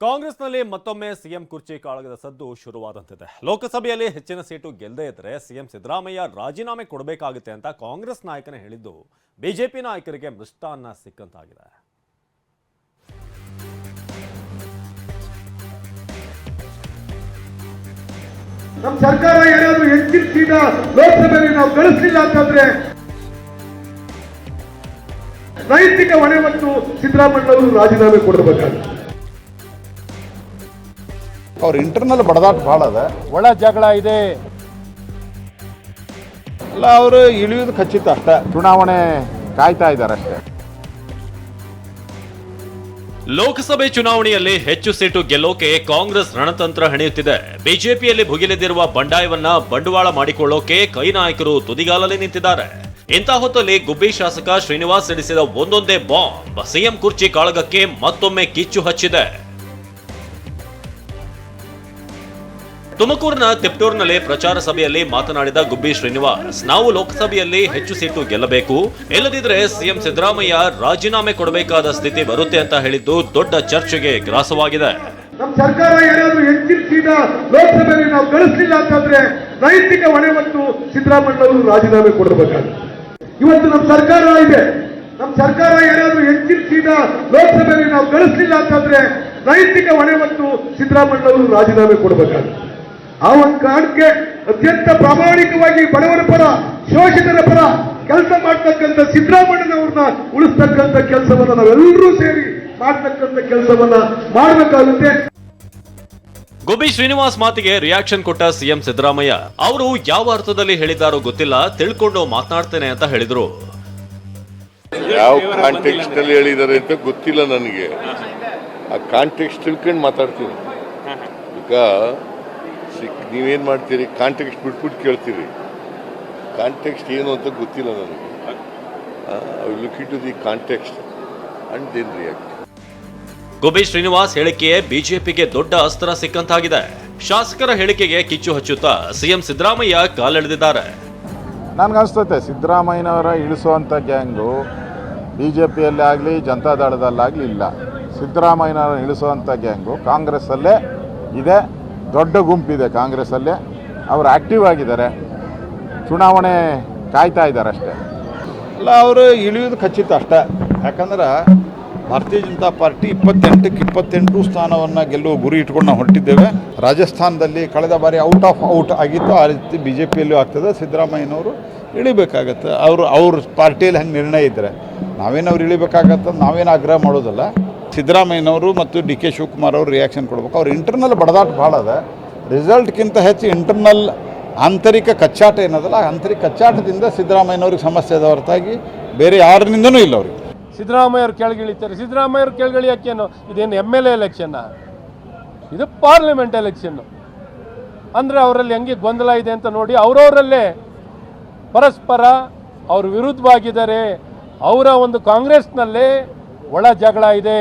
ಕಾಂಗ್ರೆಸ್ನಲ್ಲಿ ಮತ್ತೊಮ್ಮೆ ಸಿಎಂ ಕುರ್ಚಿ ಕಾಳಗದ ಸದ್ದು ಶುರುವಾದಂತಿದೆ. ಲೋಕಸಭೆಯಲ್ಲಿ ಹೆಚ್ಚಿನ ಸೀಟು ಗೆಲ್ಲದೇ ಇದ್ದರೆ ಸಿಎಂ ಸಿದ್ದರಾಮಯ್ಯ ರಾಜೀನಾಮೆ ಕೊಡಬೇಕಾಗುತ್ತೆ ಅಂತ ಕಾಂಗ್ರೆಸ್ ನಾಯಕನೇ ಹೇಳಿದ್ದು ಬಿಜೆಪಿ ನಾಯಕರಿಗೆ ಮೃಷ್ಟಾನ್ನ ಸಿಕ್ಕಂತಾಗಿದೆ. ನಮ್ಮ ಸರ್ಕಾರ ಏನಾದರೂ ಹೆಚ್ಚಿನ ಸೀಟ ಲೋಕಸಭೆಯಲ್ಲಿ ನಾವು ಗಳಿಸಲಿಲ್ಲ ಅಂತಂದ್ರೆ ನೈತಿಕ ಹೊಣೆ ಮತ್ತು ಸಿದ್ದರಾಮಯ್ಯ ಅವರು ರಾಜೀನಾಮೆ ಕೊಡಬೇಕಾಗುತ್ತೆ. ಅವ್ರ ಇಂಟರ್ನಲ್ ಬಡದಾಟ ಭಾಳ ಅದ, ಒಳ ಜಗಳ ಇದೆ. ಅಲ್ಲ ಅವರು ಇಳಿಯೋದು ಖಚಿತ ಅಷ್ಟೇ, ಚುನಾವಣೆ ಕಾಯ್ತಾ ಇದ್ದಾರೆ ಅಷ್ಟೇ. ಲೋಕಸಭೆ ಚುನಾವಣೆಯಲ್ಲಿ ಹೆಚ್ಚು ಸೀಟು ಗೆಲ್ಲೋಕೆ ಕಾಂಗ್ರೆಸ್ ರಣತಂತ್ರ ಹೆಣೆಯುತ್ತಿದೆ. ಬಿಜೆಪಿಯಲ್ಲಿ ಭುಗಿಲೆದಿರುವ ಬಂಡಾಯವನ್ನ ಬಂಡವಾಳ ಮಾಡಿಕೊಳ್ಳೋಕೆ ಕೈ ನಾಯಕರು ತುದಿಗಾಲಲ್ಲಿ ನಿಂತಿದ್ದಾರೆ. ಇಂಥ ಹೊತ್ತಲ್ಲಿ ಗುಬ್ಬಿ ಶಾಸಕ ಶ್ರೀನಿವಾಸ್ ಸಿಡಿಸಿದ ಒಂದೊಂದೇ ಬಾಂಬ್ ಸಿಎಂ ಕುರ್ಚಿ ಕಾಳಗಕ್ಕೆ ಮತ್ತೊಮ್ಮೆ ಕಿಚ್ಚು ಹಚ್ಚಿದೆ. ತುಮಕೂರಿನ ತಿಪ್ಟೂರಿನಲ್ಲಿ ಪ್ರಚಾರ ಸಭೆಯಲ್ಲಿ ಮಾತನಾಡಿದ ಗುಬ್ಬಿ ಶ್ರೀನಿವಾಸ್, ನಾವು ಲೋಕಸಭೆಯಲ್ಲಿ ಹೆಚ್ಚು ಸೀಟು ಗೆಲ್ಲಬೇಕು, ಇಲ್ಲದಿದ್ರೆ ಸಿಎಂ ಸಿದ್ದರಾಮಯ್ಯ ರಾಜೀನಾಮೆ ಕೊಡಬೇಕಾದ ಸ್ಥಿತಿ ಬರುತ್ತೆ ಅಂತ ಹೇಳಿದ್ದು ದೊಡ್ಡ ಚರ್ಚೆಗೆ ಗ್ರಾಸವಾಗಿದೆ. ನಮ್ಮ ಸರ್ಕಾರ ಏನಾದರೂ ಹೆಚ್ಚಿನ ಸೀಟ ಲೋಕಸಭೆಯಲ್ಲಿ ನಾವು ಗಳಿಸಲಿಲ್ಲ ಅಂತಂದ್ರೆ ನೈತಿಕ ಹೊಣೆ ಮತ್ತು ಸಿದ್ದರಾಮಯ್ಯ ಅವರು ರಾಜೀನಾಮೆ ಕೊಡಬೇಕಾಗುತ್ತೆ. ಇವತ್ತು ನಮ್ಮ ಸರ್ಕಾರ ಇದೆ, ನಮ್ಮ ಸರ್ಕಾರ ಏನಾದರೂ ಹೆಚ್ಚಿನ ಸೀಟ ಲೋಕಸಭೆಯಲ್ಲಿ ನಾವು ಗಳಿಸಲಿಲ್ಲ ಅಂತಂದ್ರೆ ನೈತಿಕ ಹೊಣೆ ಮತ್ತು ಸಿದ್ದರಾಮಯ್ಯ ಅವರು ರಾಜೀನಾಮೆ ಕೊಡಬೇಕಾಗುತ್ತೆ. ಆ ಒಂದು ಕಾರಣಕ್ಕೆ ಅತ್ಯಂತ ಪ್ರಾಮಾಣಿಕವಾಗಿ ಬಡವರ ಪರ, ಶೋಷಿತರ ಪರ ಕೆಲಸ ಮಾಡ್ತಕ್ಕಂಥ ಸಿದ್ದರಾಮಯ್ಯನವ್ರನ್ನ ಉಳಿಸ್ತಕ್ಕಂಥ ಕೆಲಸವನ್ನ ನಾವೆಲ್ಲರೂ ಸೇರಿ ಮಾಡ್ತಕ್ಕಂಥ ಕೆಲಸವನ್ನ ಮಾಡಬೇಕಾಗುತ್ತೆ. ಗುಬ್ಬಿ ಶ್ರೀನಿವಾಸ್ ಮಾತಿಗೆ ರಿಯಾಕ್ಷನ್ ಕೊಟ್ಟ ಸಿಎಂ ಸಿದ್ದರಾಮಯ್ಯ, ಅವರು ಯಾವ ಅರ್ಥದಲ್ಲಿ ಹೇಳಿದ್ದಾರೋ ಗೊತ್ತಿಲ್ಲ, ತಿಳ್ಕೊಂಡು ಮಾತನಾಡ್ತೇನೆ ಅಂತ ಹೇಳಿದ್ರು. ಯಾವ ಕಾಂಟೆಕ್ಸ್ಟ್ ಅಲ್ಲಿ ಹೇಳಿದ್ದಾರೆ ಅಂತ ಗೊತ್ತಿಲ್ಲ ನನಗೆ. ಆ ಕಾಂಟೆಕ್ಸ್ಟ್ ತಿಳ್ಕೊಂಡು ಮಾತಾಡ್ತೀನಿ. ಈಗ ನೀವೇನ್ ಮಾಡ್ತೀರಿ, ಕಾಂಟೆಕ್ಸ್ಟ್ ಬಿಟ್ಬಿಟ್ಟು ಕೇಳ್ತೀರಿ. ಕಾಂಟೆಕ್ಸ್ಟ್ ಏನು ಅಂತ ಗೊತ್ತಿಲ್ಲ ನನಗೆ. Look into the context and then react. Gubbi Srinivas ಹೇಳಿಕೆಯೇ ಬಿಜೆಪಿಗೆ ದೊಡ್ಡ ಅಸ್ತ್ರ ಸಿಕ್ಕಂತಾಗಿದೆ. ಶಾಸಕರ ಹೇಳಿಕೆಗೆ ಕಿಚ್ಚು ಹಚ್ಚುತ್ತಾ ಸಿಎಂ ಸಿದ್ದರಾಮಯ್ಯ ಕಾಲೆಳೆದಿದ್ದಾರೆ. ನನ್ಗನ್ಸ್ತೈತೆ ಸಿದ್ದರಾಮಯ್ಯನವರ ಇಳಿಸುವಂಥ ಗ್ಯಾಂಗು ಬಿಜೆಪಿಯಲ್ಲಿ ಆಗಲಿ ಜನತಾದಳದಲ್ಲಾಗಲಿ ಇಲ್ಲ. ಸಿದ್ದರಾಮಯ್ಯನವರ ಇಳಿಸುವಂಥ ಗ್ಯಾಂಗು ಕಾಂಗ್ರೆಸ್ಸಲ್ಲೇ ಇದೆ, ದೊಡ್ಡ ಗುಂಪಿದೆ ಕಾಂಗ್ರೆಸ್ಸಲ್ಲೇ. ಅವರು ಆ್ಯಕ್ಟಿವ್ ಆಗಿದ್ದಾರೆ, ಚುನಾವಣೆ ಕಾಯ್ತಾ ಇದ್ದಾರೆ ಅಷ್ಟೇ. ಅಲ್ಲ ಅವರು ಇಳಿಯೋದು ಖಚಿತ ಅಷ್ಟೇ. ಯಾಕಂದ್ರೆ ಭಾರತೀಯ ಜನತಾ ಪಾರ್ಟಿ 28ಕ್ಕೆ 28 ಸ್ಥಾನವನ್ನು ಗೆಲ್ಲುವ ಗುರಿ ಇಟ್ಕೊಂಡು ನಾವು ಹೊರಟಿದ್ದೇವೆ. ರಾಜಸ್ಥಾನದಲ್ಲಿ ಕಳೆದ ಬಾರಿ ಔಟ್ ಆಗಿತ್ತು, ಆ ರೀತಿ ಬಿ ಜೆ ಪಿಯಲ್ಲೂ ಆಗ್ತದೆ. ಸಿದ್ದರಾಮಯ್ಯನವರು ಇಳಿಬೇಕಾಗತ್ತೆ. ಅವ್ರ ಪಾರ್ಟಿಯಲ್ಲಿ ಹಂಗೆ ನಿರ್ಣಯ ಇದ್ದರೆ ನಾವೇನವ್ರು ಇಳಿಬೇಕಾಗತ್ತೆ, ನಾವೇನು ಆಗ್ರಹ ಮಾಡೋದಲ್ಲ. ಸಿದ್ದರಾಮಯ್ಯನವರು ಮತ್ತು ಡಿ ಕೆ ಶಿವಕುಮಾರ್ ಅವರು ರಿಯಾಕ್ಷನ್ ಕೊಡಬೇಕು. ಅವ್ರ ಇಂಟರ್ನಲ್ ಬಡದಾಟ ಭಾಳ ಅದ. ರಿಸಲ್ಟ್ಗಿಂತ ಹೆಚ್ಚು ಇಂಟರ್ನಲ್ ಆಂತರಿಕ ಕಚ್ಚಾಟ ಏನದಲ್ಲ, ಆ ಆಂತರಿಕ ಕಚ್ಚಾಟದಿಂದ ಸಿದ್ದರಾಮಯ್ಯನವ್ರಿಗೆ ಸಮಸ್ಯೆ ಅದ ಹೊರತಾಗಿ ಬೇರೆ ಯಾರಿಂದನೂ ಇಲ್ಲ ಅವ್ರಿಗೆ. ಸಿದ್ದರಾಮಯ್ಯ ಅವ್ರು ಕೆಳಗಿಳಿತಾರೆ. ಸಿದ್ದರಾಮಯ್ಯ ಅವ್ರು ಕೆಳಗಿಳಿಯೋಕ್ಕೇನು, ಇದೇನು MLA ಎಲೆಕ್ಷನ್ನ, ಇದು ಪಾರ್ಲಿಮೆಂಟ್ ಎಲೆಕ್ಷನ್ನು. ಅಂದರೆ ಅವರಲ್ಲಿ ಹೆಂಗೆ ಗೊಂದಲ ಇದೆ ಅಂತ ನೋಡಿ ಅವರವರಲ್ಲೇ ಪರಸ್ಪರ ಅವ್ರ ವಿರುದ್ಧವಾಗಿದ್ದಾರೆ. ಅವರ ಒಂದು ಕಾಂಗ್ರೆಸ್ನಲ್ಲೇ ಒಳ ಜಗಳ ಇದೆ.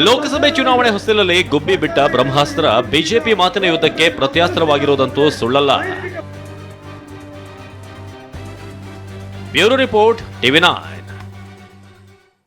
ಲೋಕಸಭೆ ಚುನಾವಣೆ ಹೊಸಲಲ್ಲಿ ಗುಬ್ಬಿ ಬಿಟ್ಟ ಬ್ರಹ್ಮಾಸ್ತ್ರ ಬಿಜೆಪಿ ಮಾತಿನ ಯುದ್ಧಕ್ಕೆ ಪ್ರತ್ಯಾಸ್ತ್ರವಾಗಿರೋದಂತೂ ಸುಳ್ಳಲ್ಲ. Bureau report, TV9.